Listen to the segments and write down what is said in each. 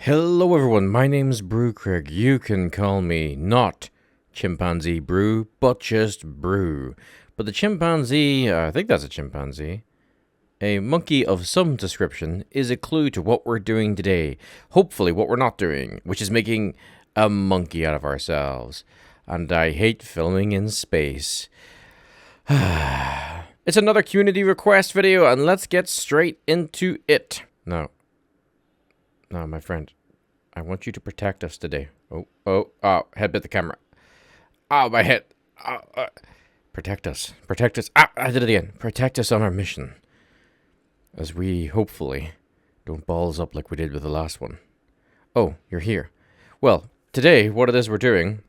Hello everyone, my name's Brew Craig. You can call me not Chimpanzee Brew, but just Brew. But the chimpanzee, I think that's a chimpanzee, a monkey of some description, is a clue to what we're doing today. Hopefully what we're not doing, which is making a monkey out of ourselves. And I hate filming in space. It's another community request video, and let's get straight into it. No, my friend. I want you to protect us today. Oh, head bit the camera. Oh, my head. Protect us. Protect us. I did it again. Protect us on our mission. As we, hopefully, don't balls up like we did with the last one. Oh, you're here. Well, today, what it is we're doing...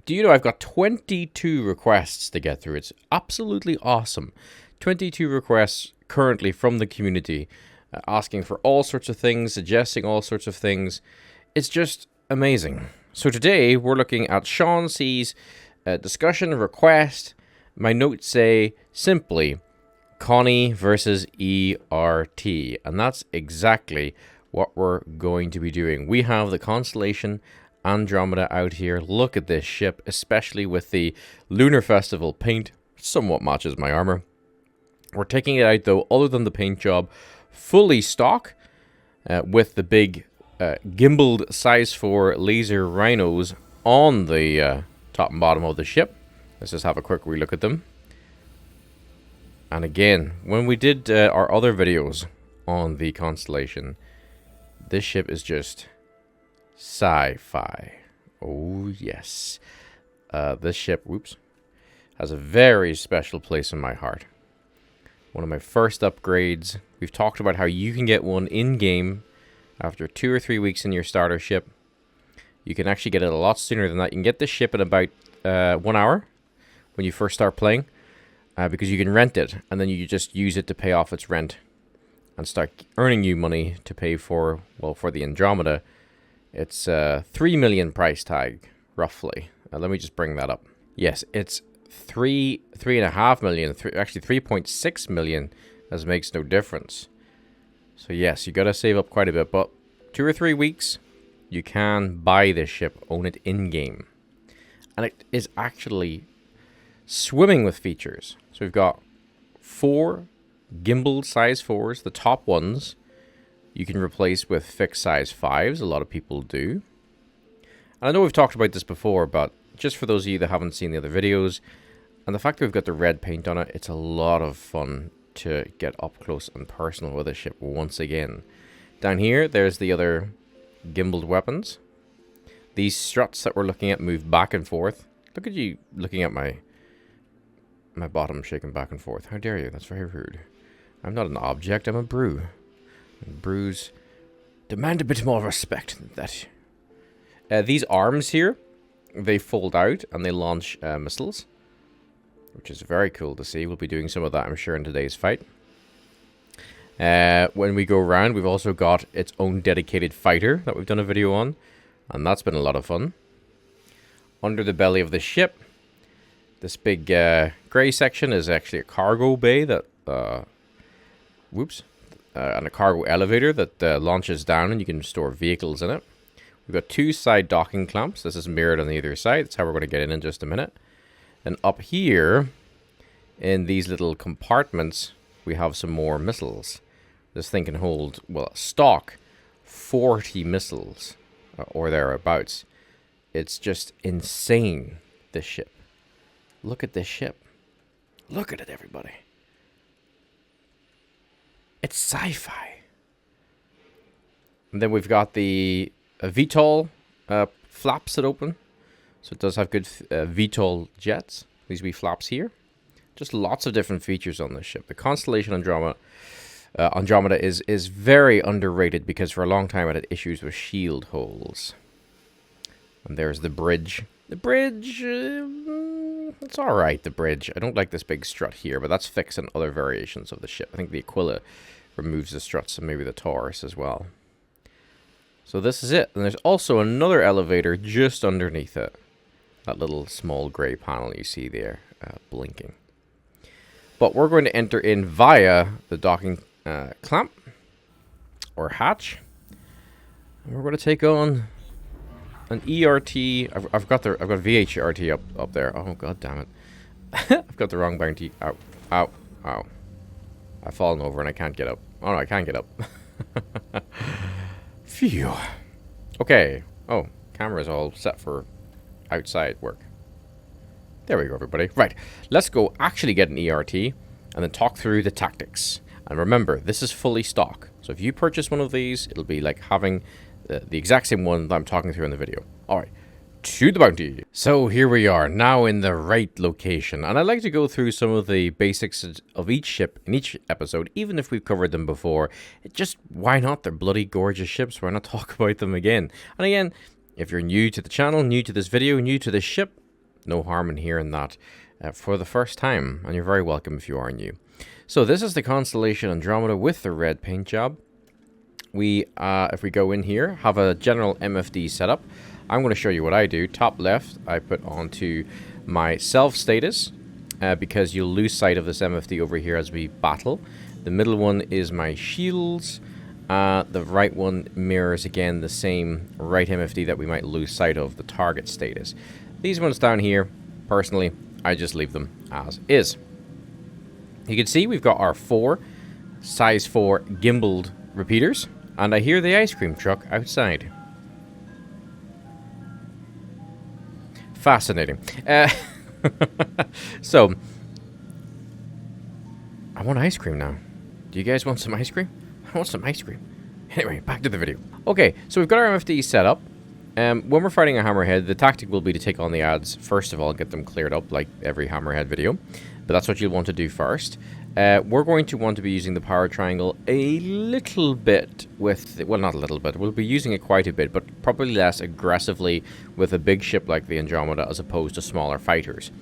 Do you know I've got 22 requests to get through? It's absolutely awesome. 22 requests currently from the community, asking for all sorts of things, suggesting all sorts of things. It's just amazing. So today we're looking at Sean C's discussion request. My notes say simply Connie versus ERT, and that's exactly what we're going to be doing. We have the Constellation Andromeda out here. Look at this ship, especially with the Lunar Festival paint. Somewhat matches my armor. We're taking it out though, other than the paint job, fully stock with the big gimbaled size 4 laser rhinos on the top and bottom of the ship. Let's just have a quick relook at them. And again, when we did our other videos on the Constellation, this ship is just sci-fi. Oh yes. This ship, has a very special place in my heart. One of my first upgrades. We've talked about how you can get one in-game after 2 or 3 weeks in your starter ship. You can actually get it a lot sooner than that. You can get this ship in about 1 hour when you first start playing, because you can rent it, and then you just use it to pay off its rent and start earning you money to pay for, well, for the Andromeda. It's 3 million price tag, roughly. Let me just bring that up. Yes, it's 3.5 million, actually 3.6 million, as makes no difference. So yes, you gotta save up quite a bit, but 2 or 3 weeks, you can buy this ship, own it in-game. And it is actually swimming with features. So we've got 4 gimbal size 4s, the top ones you can replace with fixed size 5s, a lot of people do. And I know we've talked about this before, but just for those of you that haven't seen the other videos, and the fact that we've got the red paint on it, it's a lot of fun to get up close and personal with the ship once again. Down here, there's the other gimbaled weapons. These struts that we're looking at move back and forth. Look at you looking at my bottom shaking back and forth. How dare you? That's very rude. I'm not an object, I'm a brew. And brews demand a bit more respect than that. These arms here, they fold out and they launch missiles, which is very cool to see. We'll be doing some of that, I'm sure, in today's fight. When we go around, we've also got its own dedicated fighter that we've done a video on, and that's been a lot of fun. Under the belly of the ship, this big grey section is actually a cargo bay that, and a cargo elevator that launches down, and you can store vehicles in it. We've got 2 side docking clamps. This is mirrored on either side. That's how we're going to get in just a minute. And up here, in these little compartments, we have some more missiles. This thing can hold, well, stock 40 missiles, or thereabouts. It's just insane, this ship. Look at this ship. Look at it, everybody. It's sci-fi. And then we've got the VTOL flaps that open. So it does have good VTOL jets. These wee flaps here. Just lots of different features on this ship. The Constellation Andromeda is very underrated because for a long time it had issues with shield holes. And there's the bridge. The bridge, it's alright, the bridge. I don't like this big strut here, but that's fixed in other variations of the ship. I think the Aquila removes the struts and maybe the Taurus as well. So this is it. And there's also another elevator just underneath it. That little small grey panel you see there, blinking. But we're going to enter in via the docking clamp or hatch. We're going to take on an ERT. I've got VHRT up there. Oh, god damn it. I've got the wrong bounty. Ow. Ow. Ow. I've fallen over and I can't get up. Oh no, I can't get up. Phew. Okay. Oh, camera's all set for outside work. There we go, everybody. Right. Let's go actually get an ERT and then talk through the tactics. And remember, this is fully stock. So if you purchase one of these, it'll be like having the exact same one that I'm talking through in the video. Alright. To the bounty. So here we are, now in the right location. And I'd like to go through some of the basics of each ship in each episode, even if we've covered them before. Why not? They're bloody gorgeous ships. Why not talk about them again? And again, if you're new to the channel, new to this video, new to this ship, no harm in hearing that for the first time. And you're very welcome if you are new. So this is the Constellation Andromeda with the red paint job. We, if we go in here, have a general MFD setup. I'm going to show you what I do. Top left, I put onto my self status because you'll lose sight of this MFD over here as we battle. The middle one is my shields. The right one mirrors again the same right MFD that we might lose sight of, the target status. These ones down here, personally, I just leave them as is. You can see we've got our size 4 gimbaled repeaters, and I hear the ice cream truck outside. Fascinating. So, I want ice cream now. Do you guys want some ice cream? I want some ice cream. Anyway, back to the video. Okay, so we've got our MFD set up. When we're fighting a Hammerhead, the tactic will be to take on the adds first of all, get them cleared up like every Hammerhead video. But that's what you'll want to do first. We're going to want to be using the power triangle a little bit with... Well, not a little bit. We'll be using it quite a bit, but probably less aggressively with a big ship like the Andromeda as opposed to smaller fighters.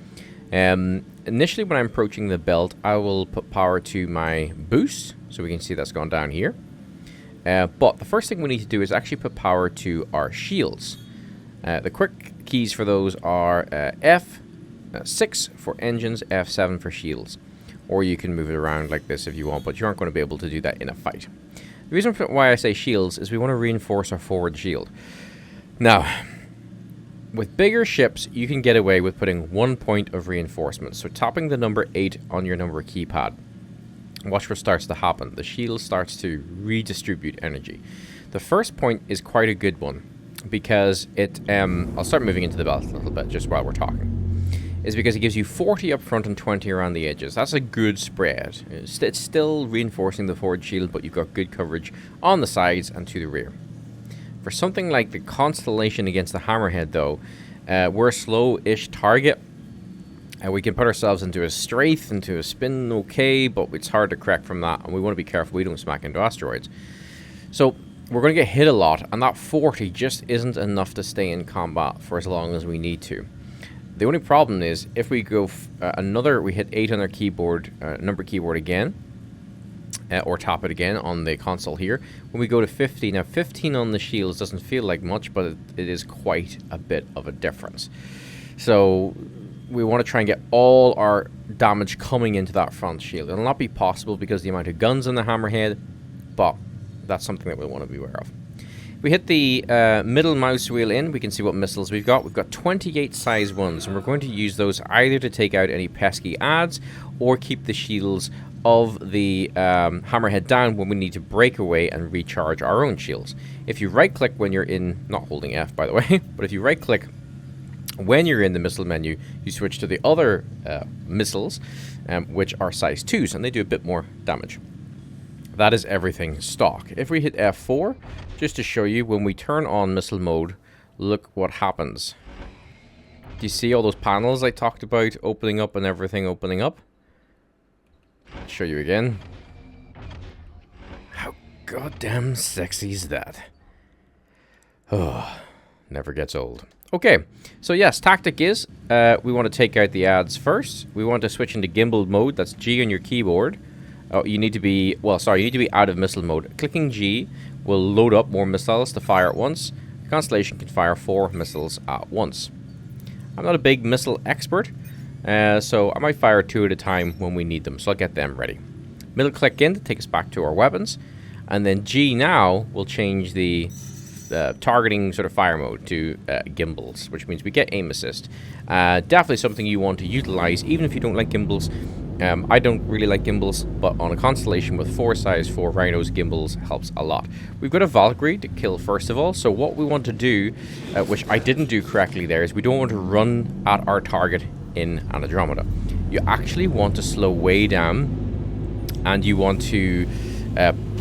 Initially, when I'm approaching the belt, I will put power to my boost, so we can see that's gone down here. But the first thing we need to do is actually put power to our shields. The quick keys for those are F6 for engines, F7 for shields. Or you can move it around like this if you want, but you aren't going to be able to do that in a fight. The reason why I say shields is we want to reinforce our forward shield. Now, with bigger ships, you can get away with putting 1 point of reinforcement. So tapping the number 8 on your number keypad. Watch what starts to happen. The shield starts to redistribute energy. The first point is quite a good one because it... I'll start moving into the belt a little bit just while we're talking. Is because it gives you 40 up front and 20 around the edges. That's a good spread. It's still reinforcing the forward shield, but you've got good coverage on the sides and to the rear. For something like the Constellation against the Hammerhead, though, we're a slow-ish target. We can put ourselves into a strafe, into a spin, okay, but it's hard to correct from that, and we want to be careful we don't smack into asteroids. So we're going to get hit a lot, and that 40 just isn't enough to stay in combat for as long as we need to. The only problem is if we go we hit 8 on our keyboard, number keyboard again, or tap it again on the console here. When we go to 50, now 15 on the shields doesn't feel like much, but it is quite a bit of a difference. So we want to try and get all our damage coming into that front shield. It'll not be possible because of the amount of guns in the Hammerhead, but that's something that we want to be aware of. If we hit the middle mouse wheel in, we can see what missiles we've got. We've got 28 size 1s, and we're going to use those either to take out any pesky adds or keep the shields of the Hammerhead down when we need to break away and recharge our own shields. If you right-click when you're in, not holding F by the way, but if you right-click when you're in the missile menu, you switch to the other missiles, which are size 2s, and they do a bit more damage. That is everything stock. If we hit F4, just to show you, when we turn on missile mode, look what happens. Do you see all those panels I talked about opening up and everything opening up? I'll show you again. How goddamn sexy is that? Oh, never gets old. Okay, so yes, tactic is, we want to take out the adds first. We want to switch into gimbal mode, that's G on your keyboard. Oh, you need to be, well, sorry, you need to be out of missile mode. Clicking G will load up more missiles to fire at once. The Constellation can fire 4 missiles at once. I'm not a big missile expert, so I might fire 2 at a time when we need them, so I'll get them ready. Middle click in to take us back to our weapons, and then G now will change the targeting sort of fire mode to gimbals, which means we get aim assist. Definitely something you want to utilize, even if you don't like gimbals. I don't really like gimbals, but on a constellation with 4 size 4 rhinos, gimbals helps a lot. We've got a Valkyrie to kill first of all, so what we want to do, which I didn't do correctly there, is we don't want to run at our target in an Andromeda. You actually want to slow way down, and you want to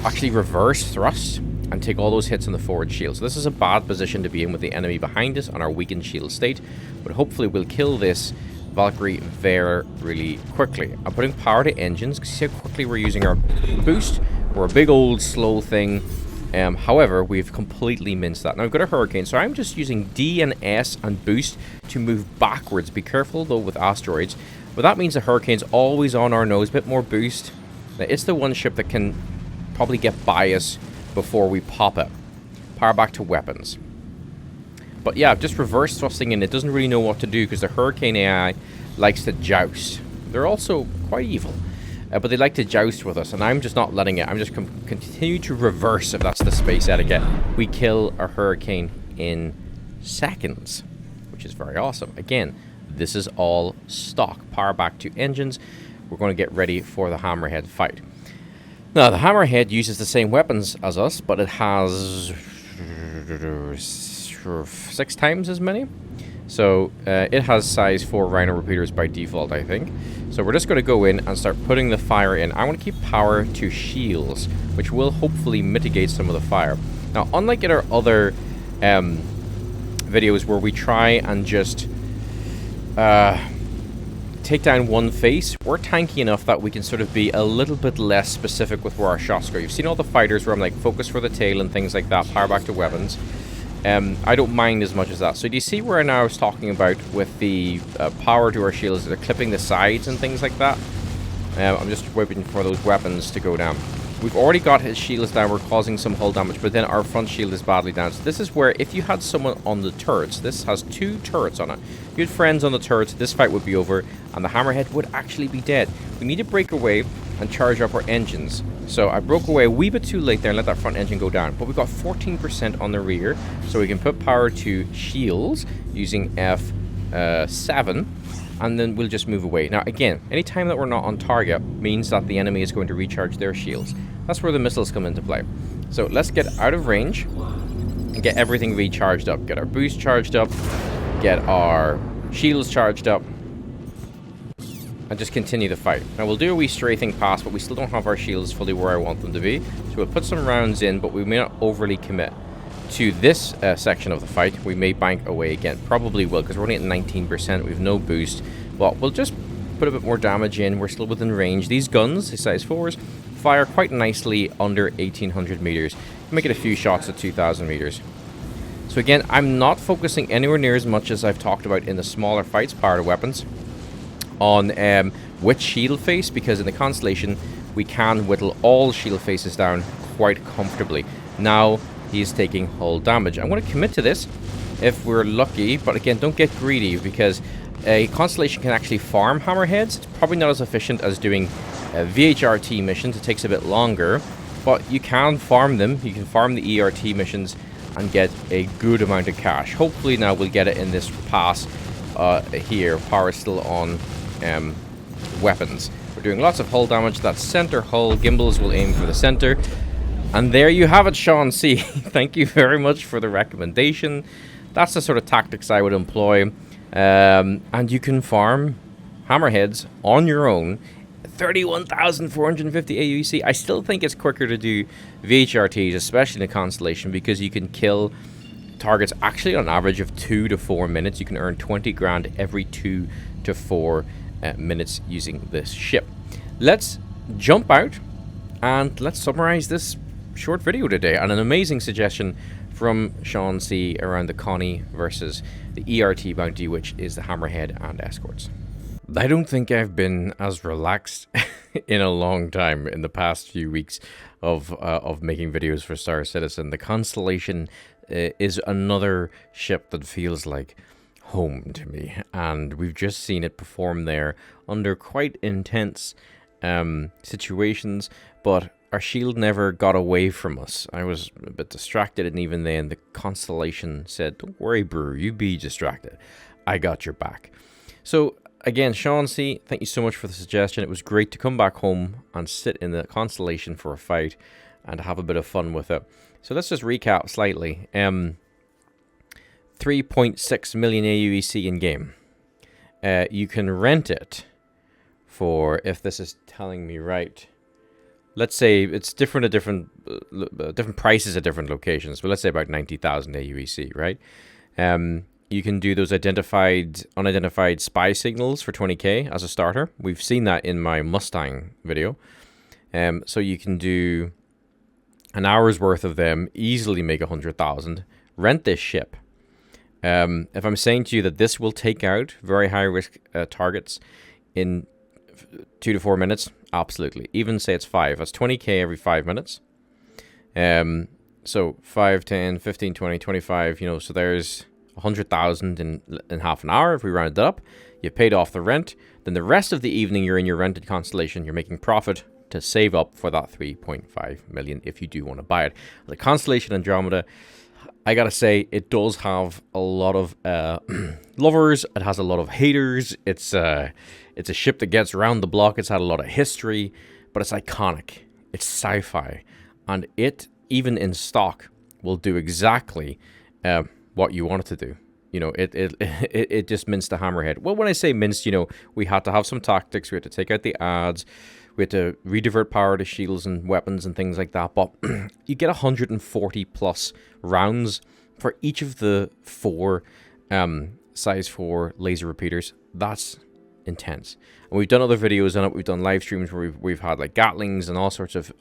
actually reverse thrust and take all those hits on the forward shield. So this is a bad position to be in with the enemy behind us on our weakened shield state, but hopefully we'll kill this Valkyrie very really quickly. I'm putting power to engines because see how quickly we're using our boost. We're a big old slow thing. However, we've completely minced that. Now I've got a Hurricane, so I'm just using D and S and boost to move backwards. Be careful though with asteroids. But that means the Hurricane's always on our nose, a bit more boost. Now, it's the one ship that can probably get by us before we pop it. Power back to weapons. But yeah, just reverse thrusting in. It doesn't really know what to do because the Hurricane AI likes to joust. They're also quite evil, but they like to joust with us, and I'm just not letting it. I'm just continue to reverse, if that's the space etiquette. We kill a Hurricane in seconds, which is very awesome. Again, this is all stock. Power back to engines. We're going to get ready for the Hammerhead fight. Now, the Hammerhead uses the same weapons as us, but it has 6 times as many. So it has size 4 Rhino repeaters by default, I think. So we're just going to go in and start putting the fire in. I want to keep power to shields, which will hopefully mitigate some of the fire. Now, unlike in our other videos where we try and just take down one face, we're tanky enough that we can sort of be a little bit less specific with where our shots go. You've seen all the fighters where I'm like, focus for the tail and things like that, power back to weapons. I don't mind as much as that. So do you see where now I was talking about with the power to our shields, they're clipping the sides and things like that? I'm just waiting for those weapons to go down. We've already got his shields down, we're causing some hull damage, but then our front shield is badly down. So this is where, if you had someone on the turrets, this has 2 turrets on it. If you had friends on the turrets, this fight would be over, and the Hammerhead would actually be dead. We need to break away and charge up our engines. So I broke away a wee bit too late there and let that front engine go down. But we've got 14% on the rear, so we can put power to shields using F7. And then we'll just move away. Now, again, any time that we're not on target means that the enemy is going to recharge their shields. That's where the missiles come into play. So let's get out of range and get everything recharged up. Get our boost charged up, get our shields charged up, and just continue the fight. Now, we'll do a wee strafing pass, but we still don't have our shields fully where I want them to be. So we'll put some rounds in, but we may not overly commit to this section of the fight. We may bank away again. Probably will, because we're only at 19%. We have no boost. But we'll just put a bit more damage in. We're still within range. These guns, the size 4s, fire quite nicely under 1800 meters. Make it a few shots at 2000 meters. So again, I'm not focusing anywhere near as much as I've talked about in the smaller fights, power to weapons, on which shield face, because in the Constellation, we can whittle all shield faces down quite comfortably. Now, he's taking hull damage. I'm going to commit to this if we're lucky, but again, don't get greedy, because a Constellation can actually farm Hammerheads. It's probably not as efficient as doing VHRT missions. It takes a bit longer, but you can farm them. You can farm the ERT missions and get a good amount of cash. Hopefully now we'll get it in this pass here. Power still on weapons. We're doing lots of hull damage. That center hull, gimbals will aim for the center. And there you have it, Sean C. Thank you very much for the recommendation. That's the sort of tactics I would employ. And you can farm Hammerheads on your own. 31,450 AUC. I still think it's quicker to do VHRTs, especially in a Constellation, because you can kill targets actually on average of 2 to 4 minutes. You can earn 20 grand every 2 to 4 minutes using this ship. Let's jump out and let's summarize this short video today, and an amazing suggestion from Sean C around the Connie versus the ERT bounty, which is the Hammerhead and escorts. I don't think I've been as relaxed in a long time in the past few weeks of making videos for Star Citizen. The Constellation is another ship that feels like home to me, and we've just seen it perform there under quite intense situations, but our shield never got away from us. I was a bit distracted, and even then the Constellation said, don't worry, Brew, you be distracted. I got your back. So again, Sean C., thank you so much for the suggestion. It was great to come back home and sit in the Constellation for a fight and have a bit of fun with it. So let's just recap slightly. 3.6 million AUEC in game. You can rent it for, if this is telling me right, let's say it's different at different prices at different locations, but let's say about 90,000 AUEC, right? You can do those unidentified spy signals for 20k as a starter. We've seen that in my Mustang video. So you can do an hour's worth of them, easily make 100,000. Rent this ship. If I'm saying to you that this will take out very high risk targets in 2 to 4 minutes, absolutely. Even say it's 5. That's 20k every 5 minutes. So 5, 10, 15, 20, 25, so there's 100,000 in half an hour if we round it up. You paid off the rent. Then the rest of the evening you're in your rented Constellation. You're making profit to save up for that 3.5 million if you do want to buy it. The Constellation Andromeda, I gotta say, it does have a lot of lovers. It has a lot of haters. It's a ship that gets around the block. It's had a lot of history, but it's iconic. It's sci-fi, and it, even in stock, will do exactly what you want it to do. It just minced the Hammerhead. Well, when I say minced, we had to have some tactics. We had to take out the ads. We had to redivert power to shields and weapons and things like that. But you get 140 plus rounds for each of the 4 size 4 laser repeaters. That's intense. And we've done other videos on it. We've done live streams where we've had like Gatlings and all sorts of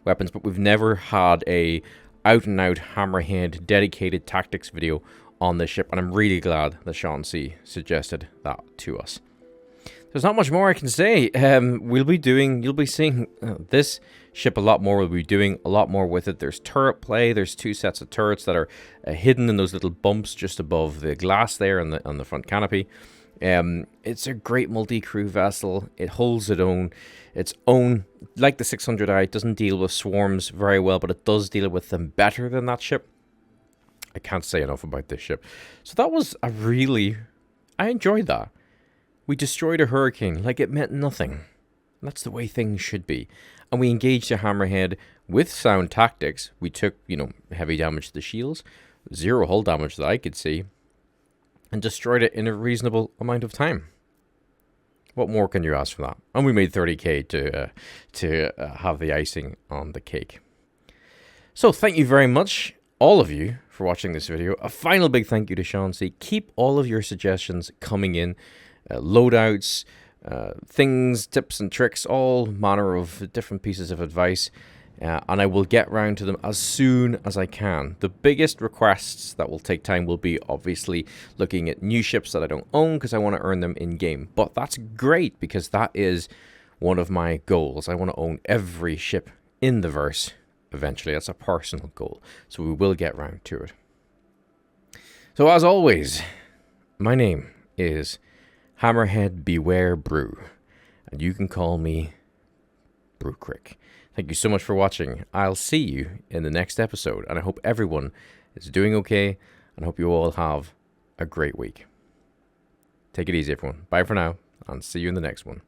weapons, but we've never had a out and out Hammerhead dedicated tactics video on this ship. And I'm really glad that Sean C. suggested that to us. There's not much more I can say. You'll be seeing this ship a lot more. We'll be doing a lot more with it. There's turret play. There's 2 sets of turrets that are hidden in those little bumps just above the glass there on the front canopy. It's a great multi-crew vessel. It holds its own, like the 600i. It doesn't deal with swarms very well, but it does deal with them better than that ship. I can't say enough about this ship. So that was I enjoyed that. We destroyed a hurricane like it meant nothing. That's the way things should be. And we engaged a Hammerhead with sound tactics. We took, heavy damage to the shields, 0 hull damage that I could see, and destroyed it in a reasonable amount of time. What more can you ask for that? And we made 30k to have the icing on the cake. So thank you very much, all of you, for watching this video. A final big thank you to Sean C. Keep all of your suggestions coming in. Loadouts, things, tips and tricks, all manner of different pieces of advice, and I will get round to them as soon as I can. The biggest requests that will take time will be obviously looking at new ships that I don't own because I want to earn them in game, but that's great because that is one of my goals. I want to own every ship in the verse eventually. That's a personal goal, so we will get round to it. So as always, my name is Hammerhead Beware Brew, and you can call me Brew Crick. Thank you so much for watching. I'll see you in the next episode, and I hope everyone is doing okay, and I hope you all have a great week. Take it easy, everyone. Bye for now, and see you in the next one.